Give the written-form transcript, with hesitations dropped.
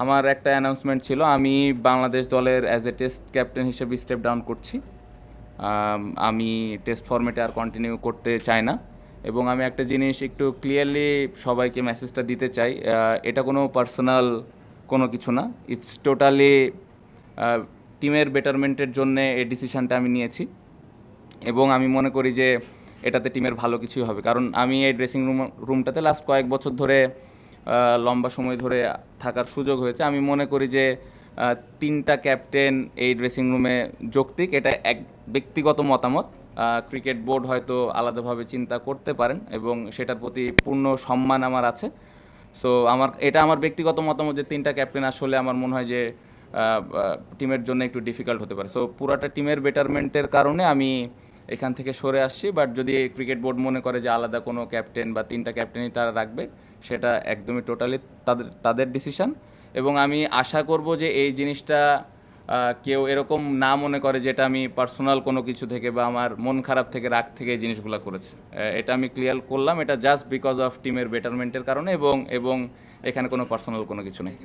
আমার একটা অ্যানাউন্সমেন্ট ছিল, আমি বাংলাদেশ দলের অ্যাজ এ টেস্ট ক্যাপ্টেন হিসেবে স্টেপ ডাউন করছি। আমি টেস্ট ফরম্যাটে আর কন্টিনিউ করতে চাই না, এবং আমি একটা জিনিস একটু ক্লিয়ারলি সবাইকে মেসেজটা দিতে চাই, এটা কোনো পার্সোনাল কোনো কিছু না, ইটস টোটালি টিমের বেটারমেন্টের জন্যে এই ডিসিশানটা আমি নিয়েছি। এবং আমি মনে করি যে এটাতে টিমের ভালো কিছুই হবে, কারণ আমি এই ড্রেসিং রুমটাতে লাস্ট কয়েক বছর ধরে লম্বা সময় ধরে থাকার সুযোগ হয়েছে। আমি মনে করি যে তিনটা ক্যাপ্টেন এই ড্রেসিং রুমে যৌক্তিক, এটা এক ব্যক্তিগত মতামত। ক্রিকেট বোর্ড হয়তো আলাদাভাবে চিন্তা করতে পারেন এবং সেটার প্রতি পূর্ণ সম্মান আমার আছে। সো এটা আমার ব্যক্তিগত মতামত যে তিনটা ক্যাপ্টেন আসলে আমার মনে হয় যে টিমের জন্য একটু ডিফিকাল্ট হতে পারে। সো পুরাটা টিমের বেটারমেন্টের কারণে আমি এখান থেকে সরে আসছি। বাট যদি ক্রিকেট বোর্ড মনে করে যে আলাদা কোনো ক্যাপ্টেন বা তিনটা ক্যাপ্টেনই তারা রাখবে, সেটা একদমই টোটালি তাদের ডিসিশন। এবং আমি আশা করব যে এই জিনিসটা কেউ এরকম না মনে করে যে এটা আমি পার্সোনাল কোনো কিছু থেকে বা আমার মন খারাপ থেকে, রাগ থেকে এই জিনিসগুলো করেছি। এটা আমি ক্লিয়ার করলাম, এটা জাস্ট বিকজ অফ টিমের বেটারমেন্টের কারণে, এবং এখানে কোনো পার্সোনাল কোনো কিছু নেই।